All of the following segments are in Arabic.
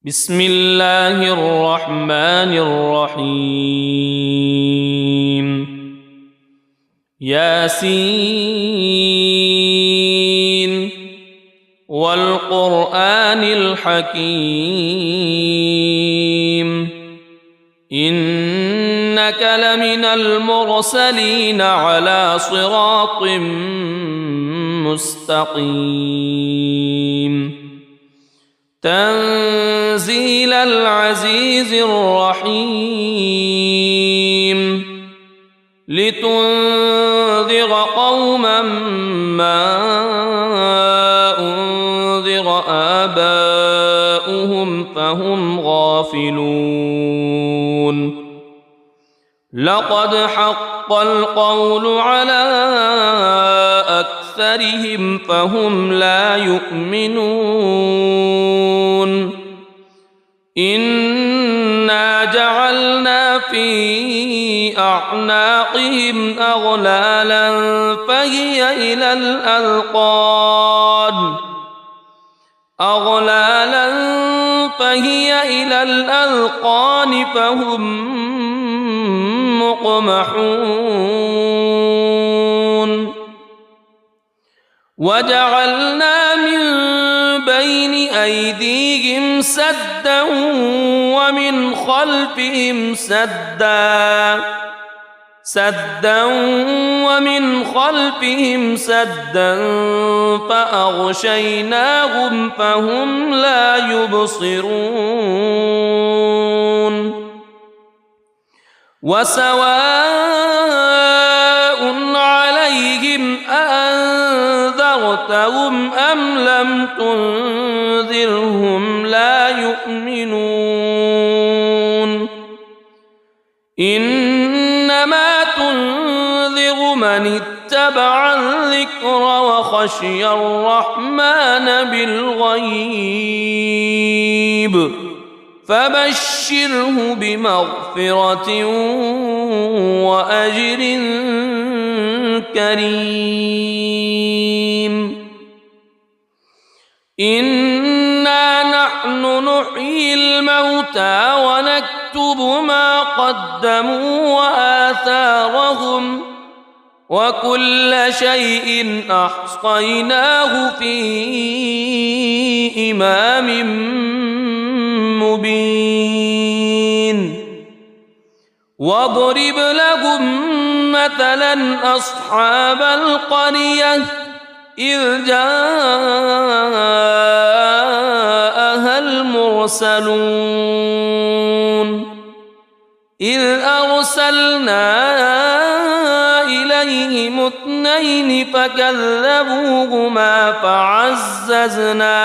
بسم الله الرحمن الرحيم ياسين والقرآن الحكيم إنك لمن المرسلين على صراط مستقيم تنزيل العزيز الرحيم لتنذر قوما ما أنذر آباؤهم فهم غافلون لقد حق القول على أكثرهم فهم لا يؤمنون إنا جعلنا في أعناقهم أغلالا فهي إلى الأذقان فهم مقمحون وجعلنا من بين أيديهم سدا ومن خلفهم سدا فأغشيناهم فهم لا يبصرون وسواء عليهم أأنذرتهم أم لم تنذرهم لا يؤمنون إنما تنذر من اتبع الذكر وخشي الرحمن بالغيب فبشره بمغفرة وأجر كريم إنا نحن نحيي الموتى ونكتب ما قدموا وآثارهم وكل شيء أحصيناه في إمام مبين واضرب لهم مثلا أصحاب القرية إذ جاءها المرسلون إذ أرسلنا إليهم اثنين فكذبوهما فعززنا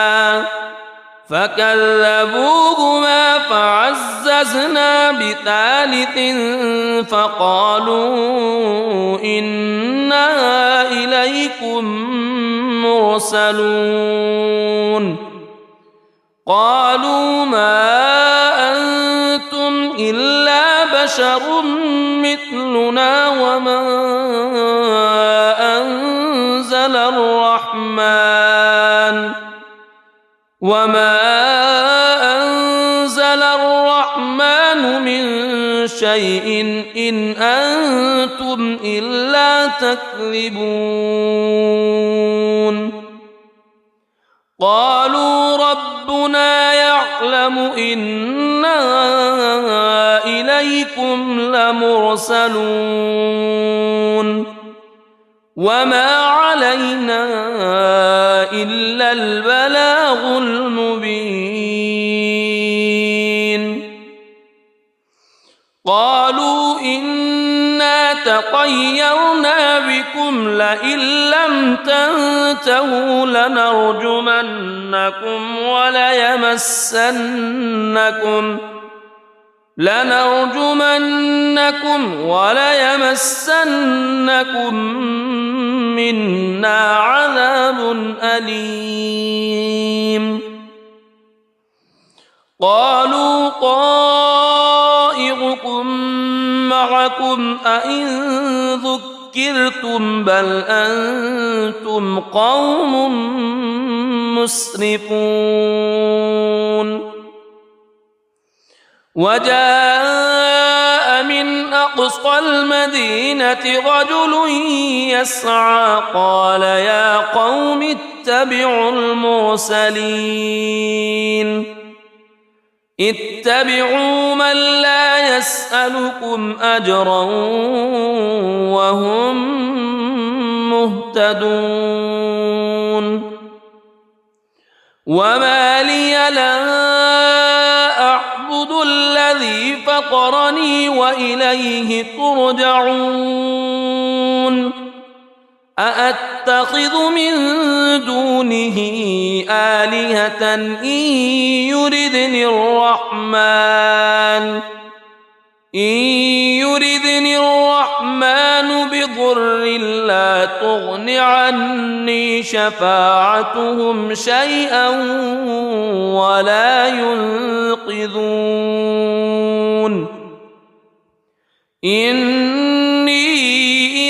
بثالث فقالوا إنا إليكم مرسلون قالوا ما أنتم إلا بشر مثلنا وما أنزل الرحمن من شيء إن أنتم إلا تكذبون قالوا ربنا يعلم إنا إليكم لمرسلون وما علينا إلا البلاغ المبين قالوا إنا تطيرنا بكم لئن لم تنتهوا لنرجمنكم وليمسنكم منا عذاب أليم قالوا طائركم معكم أئن ذكرتم بل أنتم قوم مسرفون وجاء من أقصى المدينة رجل يسعى قال يا قوم اتبعوا المرسلين اتبعوا من لا يسألكم أجرا وهم مهتدون وما لي لا أعبد الذي فطرني وإليه ترجعون أأتخذ من دونه آلهة إن يردني الرحمن بضر لا تغن عني شفاعتهم شيئا ولا ينقذون إني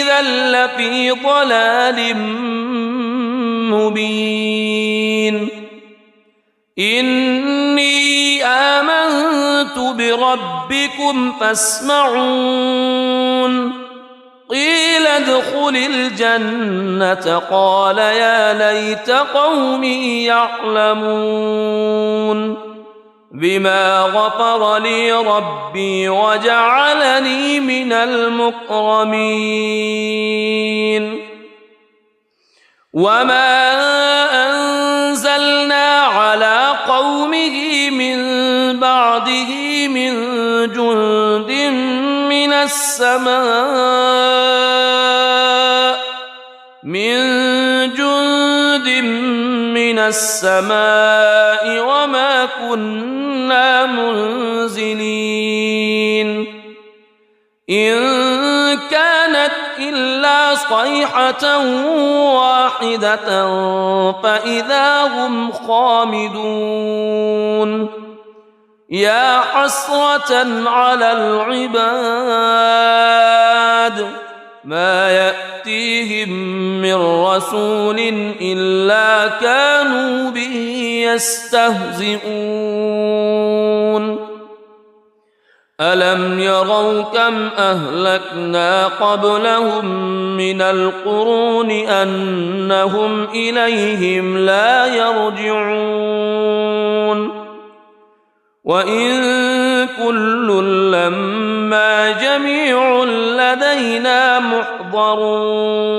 إذا لفي ضلال مبين إني آمنت بربكم فاسمعون قيل ادخل الجنة قال يا ليت قومي يعلمون بما غفر لي ربي وجعلني من المكرمين وما أنزلنا على قومه من بعده من جند من السماء وما كنا منزلين إن كانت إلا صيحة واحدة فإذا هم خامدون يا حسرة على العباد ما يأتيهم من رسول إلا كانوا به يستهزئون ألم يروا كم أهلكنا قبلهم من القرون أنهم إليهم لا يرجعون وإن كل لما جميع لدينا محضرون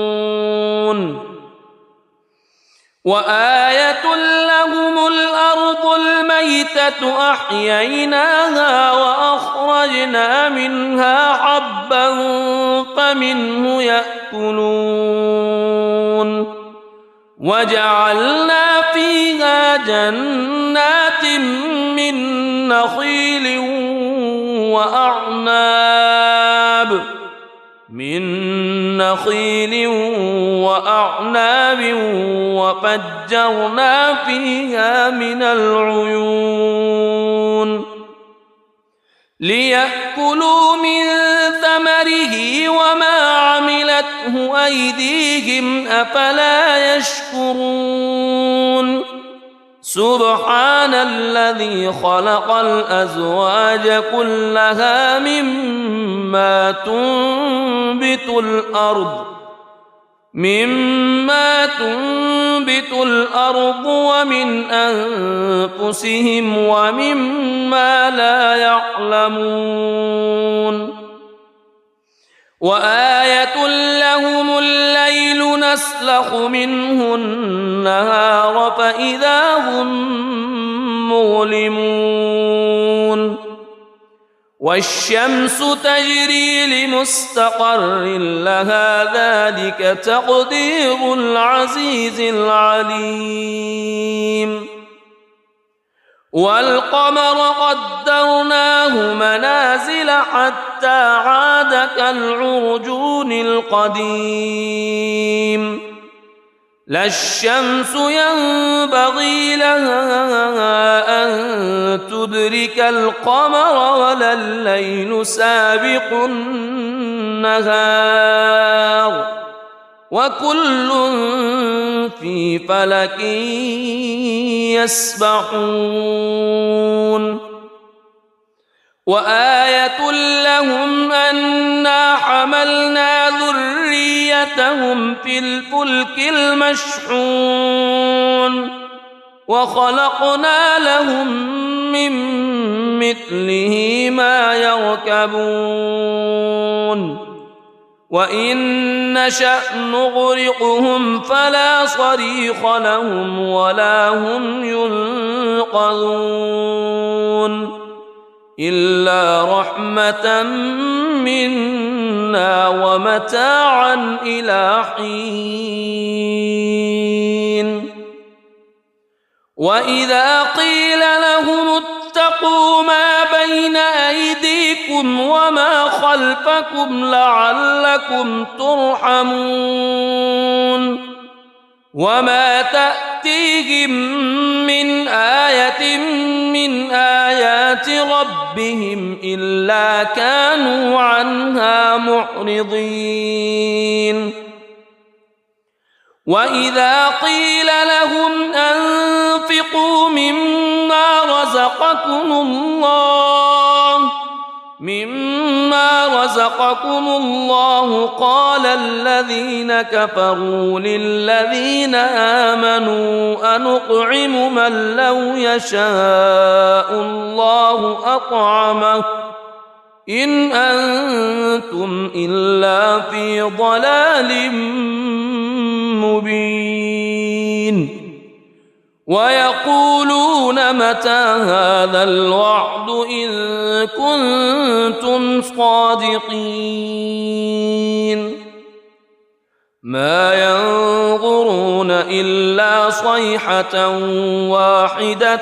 وآية لهم الأرض الميتة أحييناها وأخرجنا منها حبا فمنه يأكلون وجعلنا فيها جنات من نخيل وأعناب وفجرنا فيها من العيون ليأكلوا من ثمره وما عملته أيديهم أفلا يشكرون سبحان الذي خلق الأزواج كلها مما تنبت الأرض ومن أنفسهم ومما لا يعلمون وآية لهم الليل نسلخ منه النهار فإذا هم مظلمون والشمس تجري لمستقر لها ذلك تقدير العزيز العليم والقمر قدرناه منازل حتى عاد كالعرجون القديم لا الشمس ينبغي لها أن تدرك القمر ولا الليل سابق النهار وكل في فلك يسبحون وآية لهم أنا حملنا ذريتهم في الفلك المشحون وخلقنا لهم من مثله ما يركبون وإن نشأ نغرقهم فلا صريخ لهم ولا هم ينقذون إلا رحمة منا ومتاعا إلى حين وإذا قيل لهم اتقوا ما بين أيديكم وما خلفكم لعلكم ترحمون وما تأتيهم من آية من آيات ربهم إلا كانوا عنها معرضين وإذا قيل لهم أنفقوا مما رزقكم الله قال الذين كفروا للذين آمنوا أنطعم من لو يشاء الله أطعمه إن أنتم إلا في ضلال مبين ويقولون متى هذا الوعد إن كنتم صادقين ما ينظرون إلا صيحة واحدة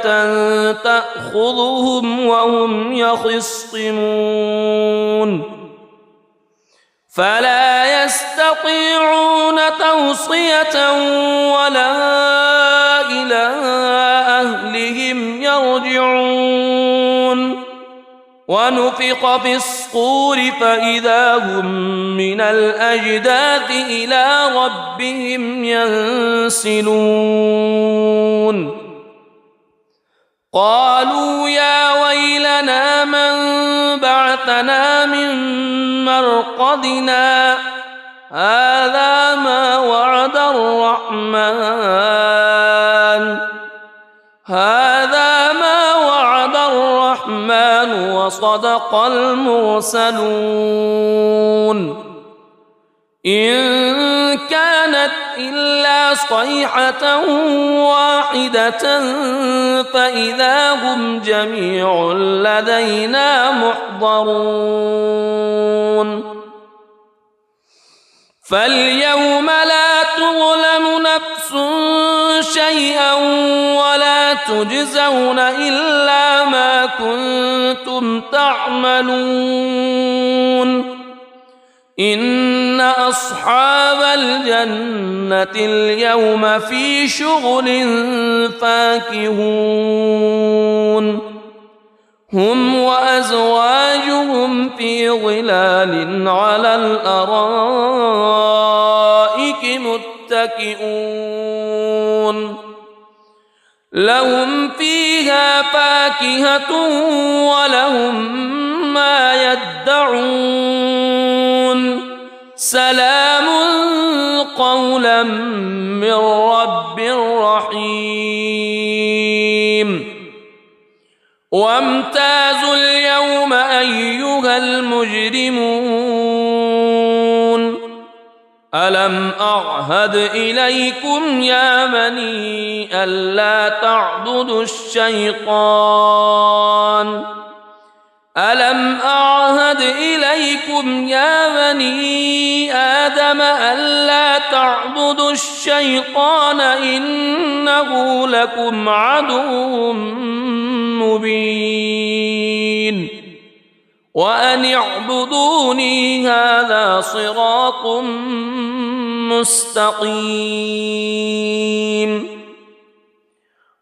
تأخذهم وهم يخصمون فلا يستطيعون توصية ولا إلى أهلهم يرجعون ونفخ في الصور فإذا هم من الأجداث إلى ربهم ينسلون قالوا يا ويلنا من بعثنا من مرقدنا هذا ما وعد الرحمن وصدق المرسلون إن كانت إلا صيحة واحدة فإذا هم جميع لدينا محضرون فاليوم لا تظلم نفس شيئا ولا تجزون إلا ما كنتم تعملون إن أصحاب الجنة اليوم في شغل فاكهون هم وأزواجهم في ظلال على الأرائك متكئون لهم فيها فاكهة ولهم ما يدعون سلام قولا من رب رحيم وامتازوا اليوم أيها المجرمون ألم أعهد إليكم يا بني ألا تعبدوا الشيطان ألم أعهد إليكم يا بني آدم ألا تعبدوا الشيطان إنه لكم عدو مبين وأن اعبدوني هذا صراط مستقيم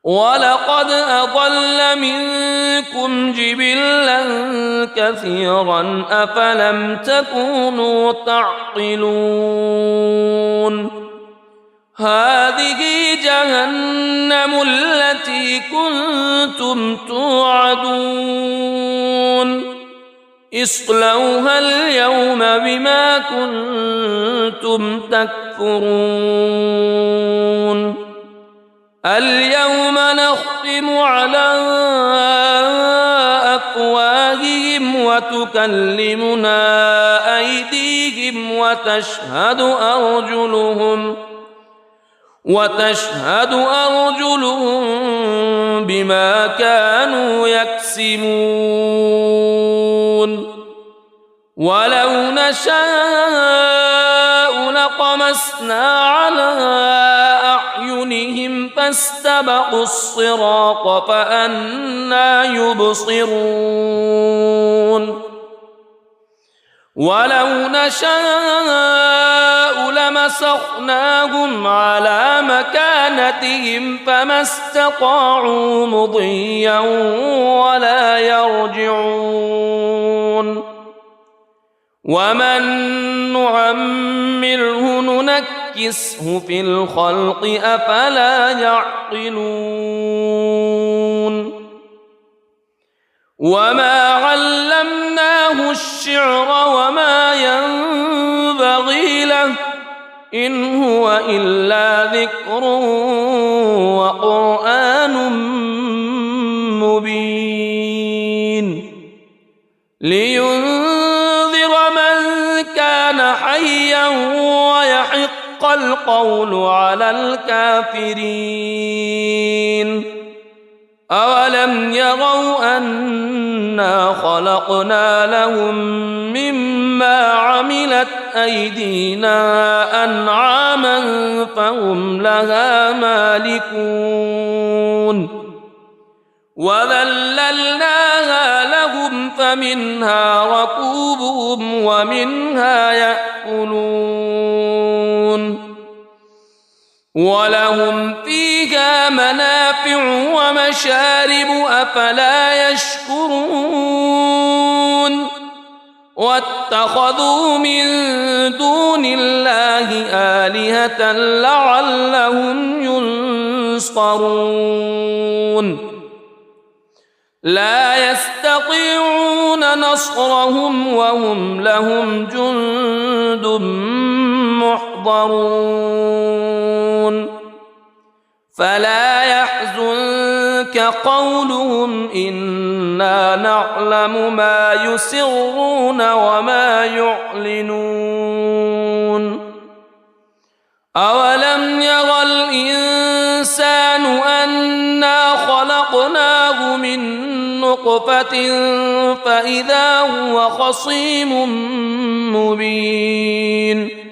ولقد أضل منكم جبلا كثيرا أفلم تكونوا تعقلون هذه جهنم التي كنتم توعدون اصلوها اليوم بما كنتم تكفرون اليوم نختم على أفواههم وتكلمنا أيديهم وتشهد أرجلهم بما كانوا يكسبون ولو نشاء لطمسنا على أعينهم فاستبقوا الصراط فأنى يبصرون ولو نشاء لمسخناهم على مكانتهم فما استطاعوا مضيا ولا يرجعون ومن نعمره ننكسه في الخلق أفلا يعقلون وما علمناه الشعر وما ينبغي له إن هو إلا ذكر وقرآن مبين لينذر من كان حيا ويحق القول على الكافرين أولم يروا أنا خلقنا لهم مما عملت أيدينا أنعاما فهم لها مالكون وذللناها لهم فمنها ركوبهم ومنها يأكلون ولهم فيها منافع ومشارب أفلا يشكرون واتخذوا من دون الله آلهة لعلهم ينصرون لا يستطيعون نصرهم وهم لهم جند محضرون فلا يحزنك قولهم إنا نعلم ما يسرون وما يعلنون أولم ير الإنسان أنا خلقناه من نطفة فإذا هو خصيم مبين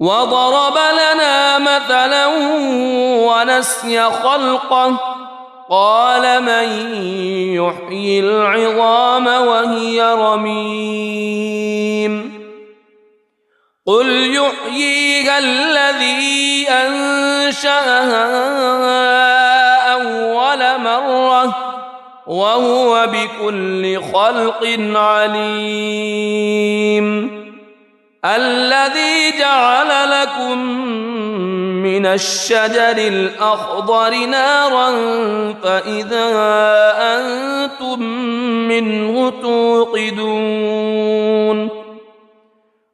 وضرب لنا مثلا ونسي خلقه قال من يحيي العظام وهي رميم قل يحييها الذي أنشأها أول مرة وهو بكل خلق عليم الذي جعل لكم من الشجر الأخضر نارا فإذا أنتم منه توقدون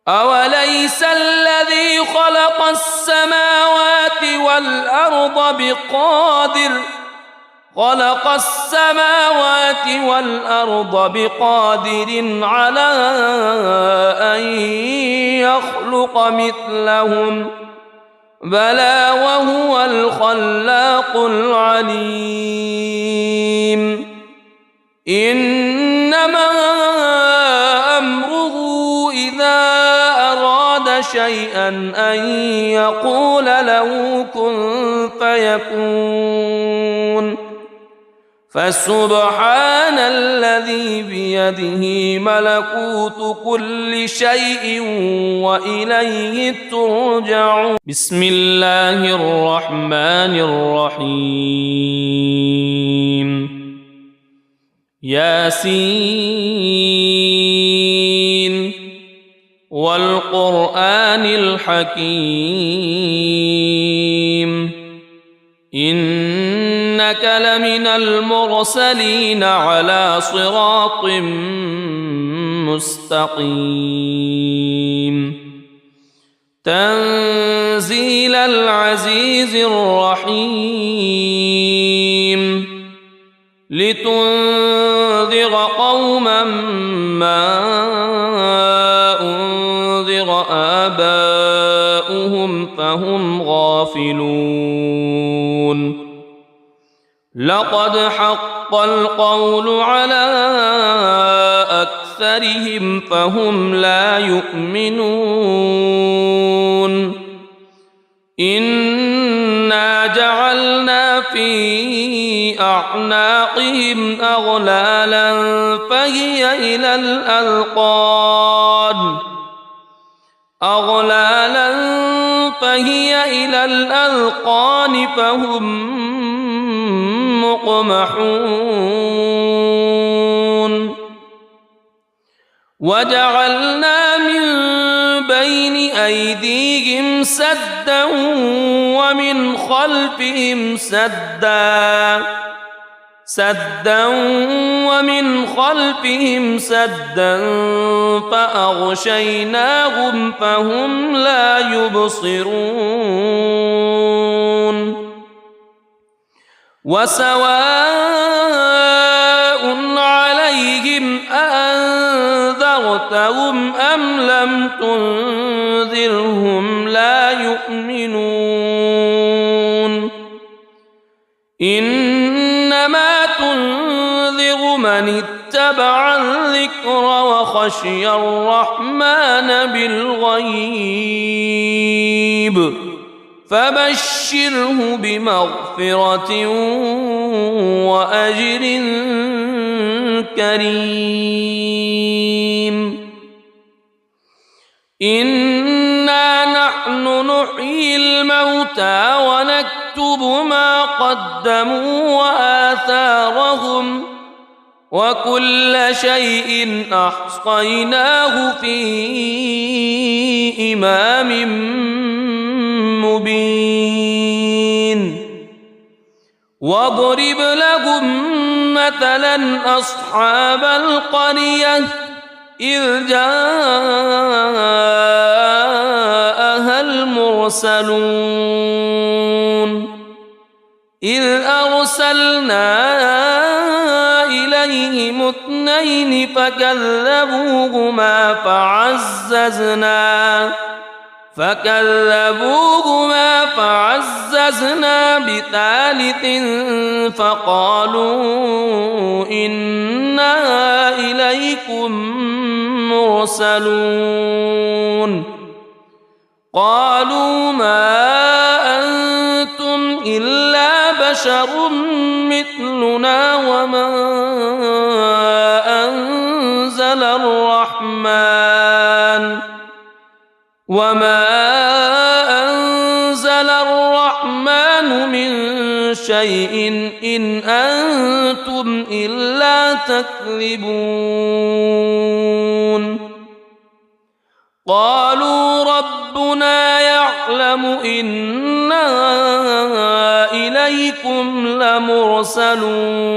أوليس الذي خلق السماوات والأرض بقادر على أن يخلق مثلهم بلى وهو الخلاق العليم إنما أمره إذا أراد شيئا أن يقول له كن فيكون فسبحان الذي بيده ملكوت كل شيء وإليه ترجعون بسم الله الرحمن الرحيم ياسين والقرآن الحكيم إنك لمن المرسلين على صراط مستقيم تنزيل العزيز الرحيم لتنذر قوما ما أنذر آباؤهم فهم غافلون لقد حق القول على أكثرهم فهم لا يؤمنون إنا جعلنا في أعناقهم أغلالا فهي إلى الأذقان فهم مقمحون وجعلنا من بين أيديهم سدا ومن خلفهم سدا فأغشيناهم فهم لا يبصرون وسواء عليهم أأنذرتهم أم لم تنذرهم لا يؤمنون إنما تنذر من اتبع الذكر وخشي الرحمن بالغيب فبشره بمغفرة وأجر كريم إنا نحن نحيي الموتى ونكتب ما قدموا وآثارهم وكل شيء أحصيناه في إمام مبين واضرب لهم مثلا أصحاب القرية إذ جاءها المرسلون إذ أرسلنا إليهم اثنين فكذبوهما فعززنا بثالث فقالوا إنا إليكم مرسلون قالوا ما أنتم إلا بشر مثلنا وما أنزل الرحمن من شيء إن أنتم إلا تكذبون قالوا ربنا يعلم إنا إليكم لمرسلون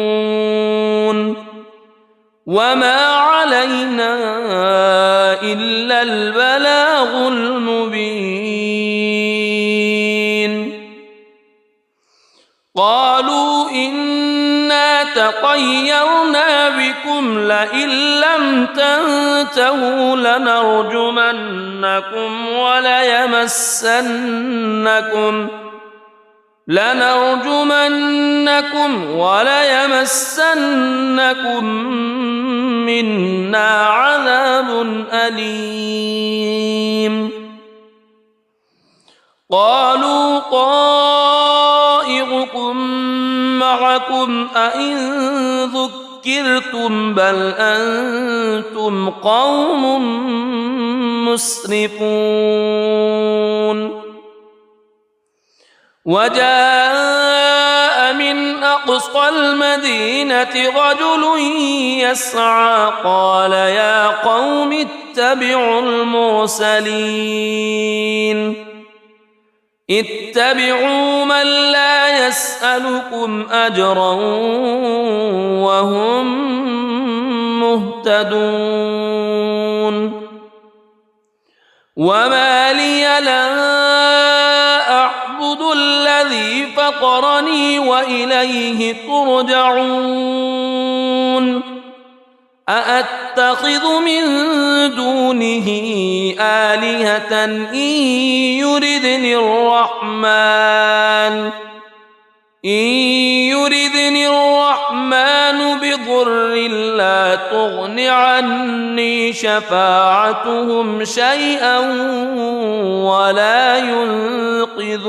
وما علينا إلا البلاغ المبين قالوا إنا تطيرنا بكم لئن لم تنتهوا لنرجمنكم وليمسنكم منا عذاب أليم قالوا طائركم معكم أئن ذكرتم بل أنتم قوم مسرفون وجاء من أقصى المدينة رجل يسعى قال يا قوم اتبعوا المرسلين اتبعوا من لا يسألكم أجرا وهم مهتدون وما لي لا أعبد الذي فطرني وإليه ترجعون أأتخذ من دونه آلهة إن يردني الرحمن بضر لا تغن عني شفاعتهم شيئا ولا ينقذون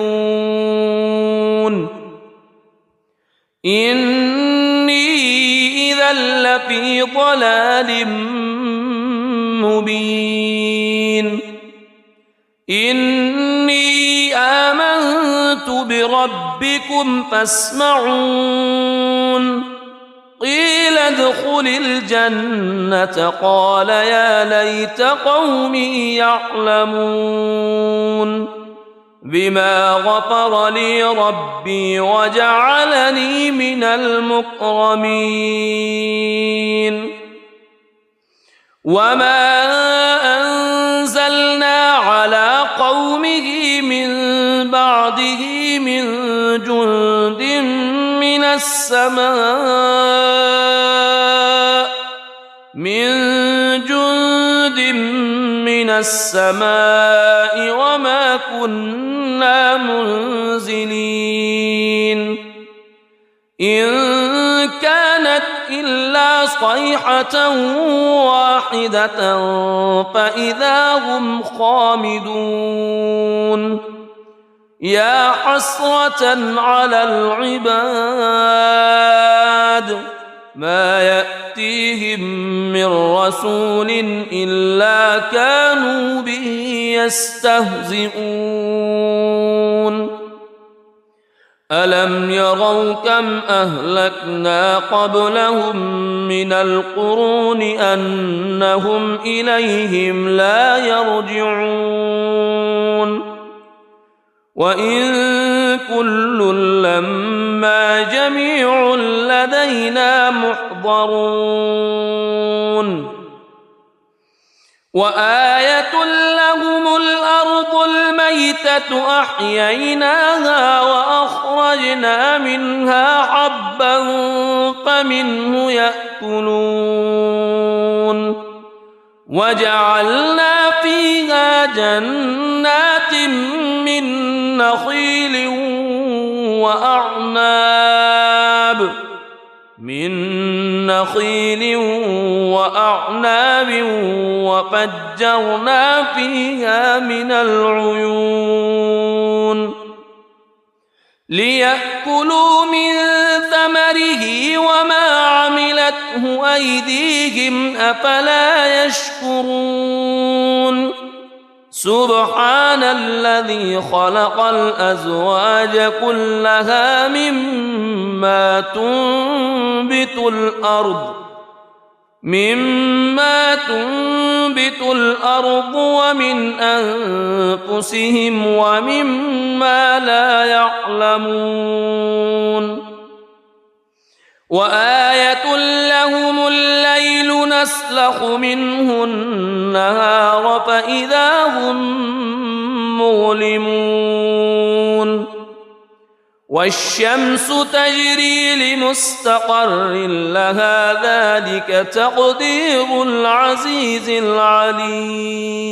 إني إذا لفي ضلال مبين إني آمنت بربكم فاسمعون قيل ادخل الجنة قال يا ليت قومي يعلمون بما غفر لي ربي وجعلني من المكرمين وما أنزلنا على قومه من بعده من جند من السماء وما كنا منزلين إن كانت إلا صيحة واحدة فإذا هم خامدون يا حسرة على العباد ما يأتيهم من رسول إلا كانوا به يستهزئون ألم يروا كم أهلكنا قبلهم من القرون أنهم إليهم لا يرجعون وإن كل لما جميع لدينا محضرون وآية لهم الأرض الميتة أحييناها وأخرجنا منها حبا فمنه يأكلون وجعلنا فيها جنات من نخيل وأعناب وفجرنا فيها من العيون ليأكلوا من ثمره وما عملته أيديهم أفلا يشكرون سبحان الذي خلق الأزواج كلها مما تنبت الأرض ومن أنفسهم ومما لا يعلمون وآية لهم الليل نسلخ منه النهار فإذا هم مظلمون والشمس تجري لمستقر لها ذلك تقدير العزيز العليم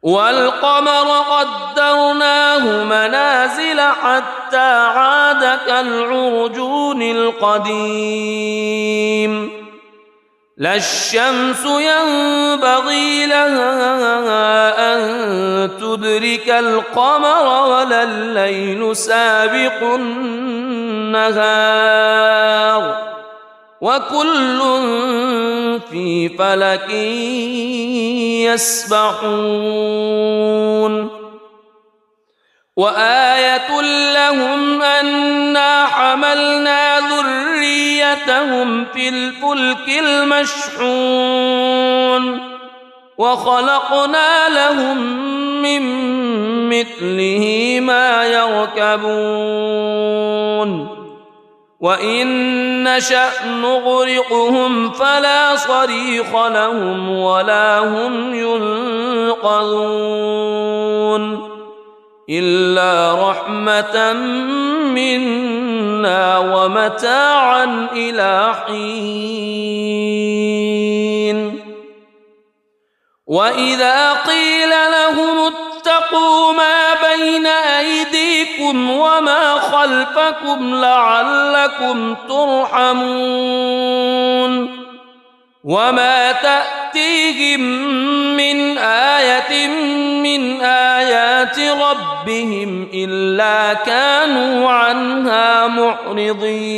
والقمر قدرناه منازل حتى عاد كالعرجون القديم لا الشمس ينبغي لها أن تدرك القمر ولا الليل سابق النهار وكل في فلك يسبحون وآية لهم أنا حملنا ذريتهم في الفلك المشحون وخلقنا لهم من مثله ما يركبون وإن نشأ نغرقهم فلا صريخ لهم ولا هم ينقذون إلا رحمة منا ومتاعا إلى حين وإذا قيل لهم اتقوا ما بين أيديكم وما خلفكم لعلكم ترحمون وما تأتيهم من آية من آيات ربهم إلا كانوا عنها معرضين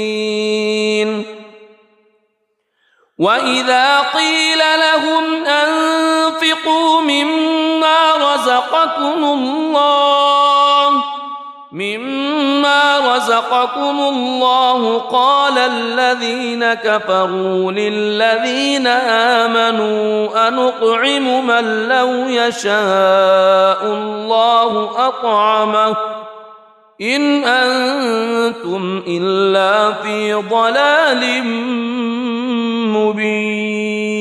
وإذا قيل لهم أنفقوا مما رزقكم الله قال الذين كفروا للذين آمنوا أنطعم من لو يشاء الله أطعمه إن أنتم إلا في ضلال مبين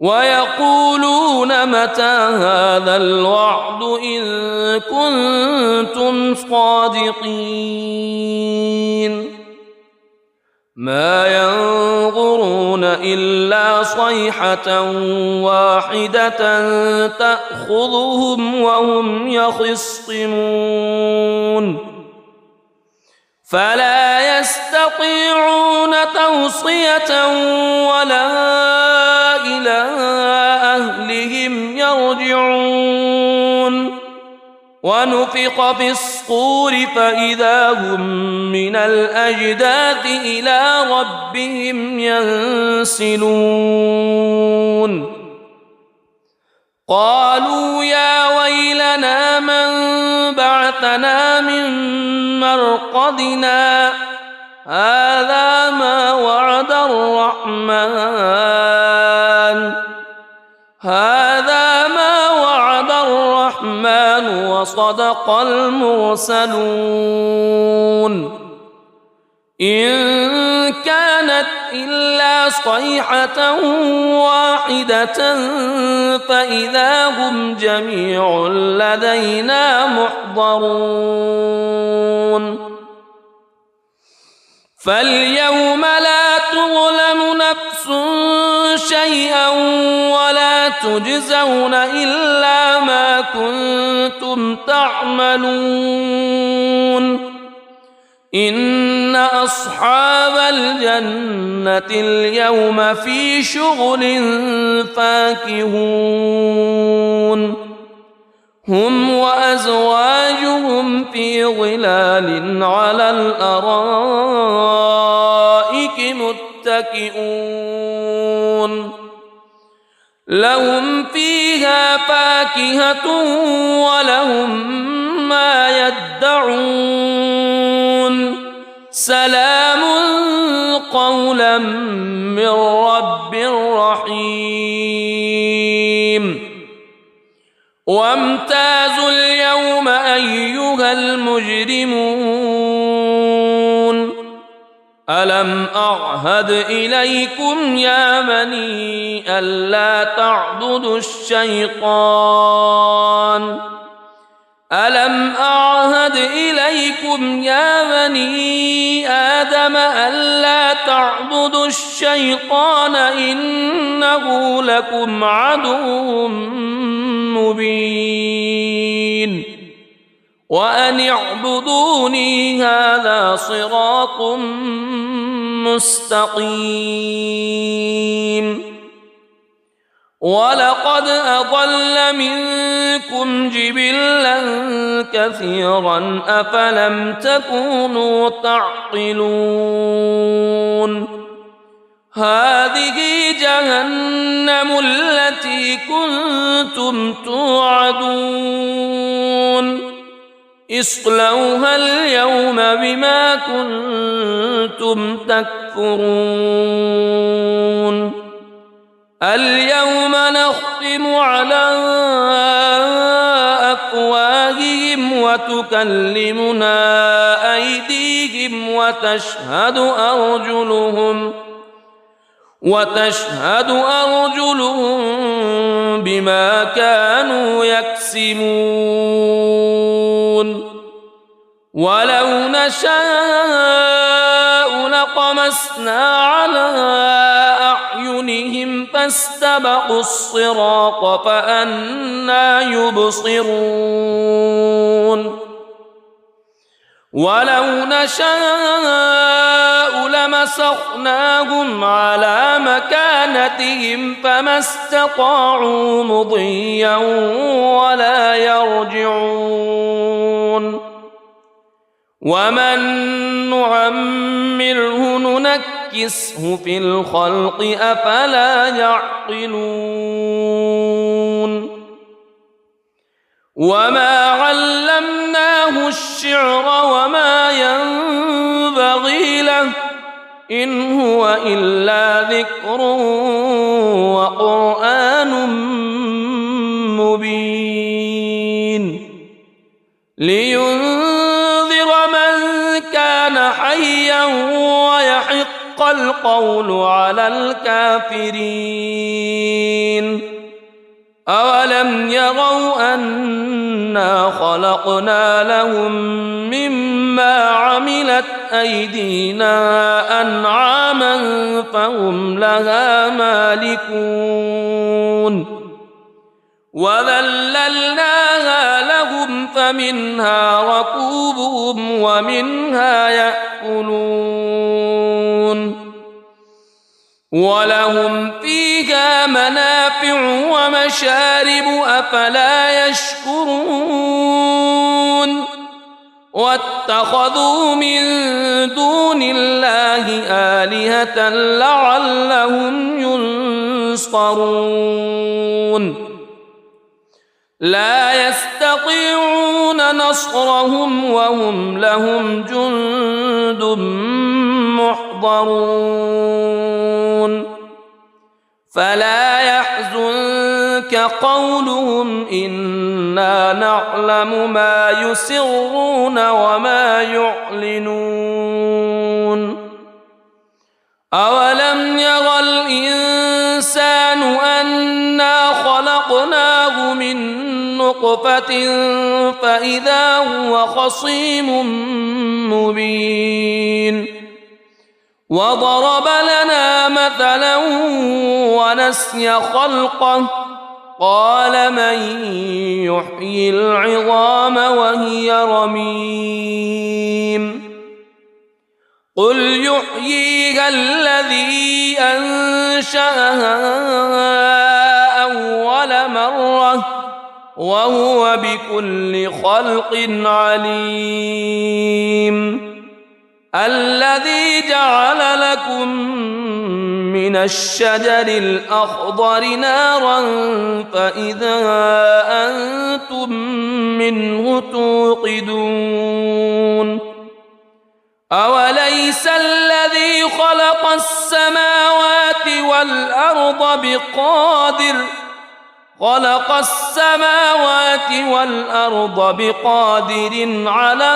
ويقولون متى هذا الوعد إن كنتم صادقين ما ينظرون إلا صيحة واحدة تأخذهم وهم يخصمون فلا يستطيعون توصية ولا إلى أهلهم يرجعون ونفخ في الصور فإذا هم من الأجداث إلى ربهم ينسلون قالوا يا ويلنا من بعثنا من مرقدنا هذا ما وعد الرحمن وصدق المرسلون إن كانت إلا صيحة واحدة فإذا هم جميع لدينا محضرون فاليوم لا تظلم نفس شيئا ولا تجزون إلا ما كنتم تعملون إن أصحاب الجنة اليوم في شغل فاكهون هم وأزواجهم في ظلال على الأرائك متكئون لهم فيها فاكهة ولهم ما يدعون سلام قولا من رب رحيم وامتازوا اليوم أيها المجرمون ألم أعهد إليكم يا بني ألا تعبدوا الشيطان ألم أعهد إليكم يا بني آدم ألا تعبدوا الشيطان إنه لكم عدو مبين وأن اعبدوني هذا صراط مستقيم ولقد أضل منكم جبلا كثيرا أفلم تكونوا تعقلون هذه جهنم التي كنتم توعدون اصلوها اليوم بما كنتم تكفرون اليوم نختم على وتكلمنا أيديهم وتشهد أرجلهم بما كانوا يكسبون ولو نشاء لطمسنا على أعينهم فاستبقوا الصراط فأنى يبصرون ولو نشاء لمسخناهم على مكانتهم فما استطاعوا مضيا ولا يرجعون ومن نعمره ننكسه في الخلق أفلا يعقلون وما علمناه الشعر وما ينبغي له إن هو إلا ذكر وقرآن مبين لينذر من كان حيا ويحق القول على الكافرين أولم يروا أنا خلقنا لهم مما عملت أيدينا أنعاما فهم لها مالكون وذللناها لهم فمنها ركوبهم ومنها يأكلون ولهم فيها منافع ومشارب أفلا يشكرون واتخذوا من دون الله آلهة لعلهم ينصرون لا يستطيعون نصرهم وهم لهم جند محضرون فلا يحزنك قولهم إنا نعلم ما يسرون وما يعلنون أولم ير الإنسان أنا خلقناه من نطفة فإذا هو خصيم مبين وضرب لنا مثلا ونسي خلقه قال من يحيي العظام وهي رميم قل يحييها الذي أنشأها أول مرة وهو بكل خلق عليم الذي جعل لكم من الشجر الأخضر نارا فإذا أنتم منه توقدون أوليس الذي خلق السماوات والأرض بقادر على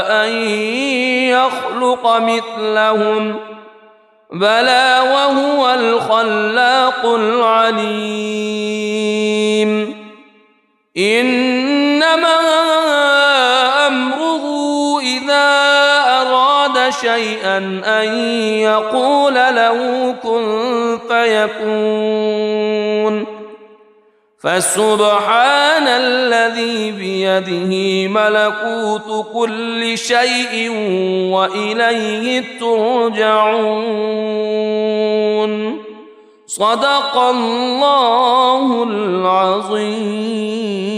أن يخلق مثلهم بلى وهو الخلاق العليم إنما أمره إذا أراد شيئا أن يقول له كن فيكون فسبحان الذي بيده ملكوت كل شيء وإليه ترجعون صدق الله العظيم.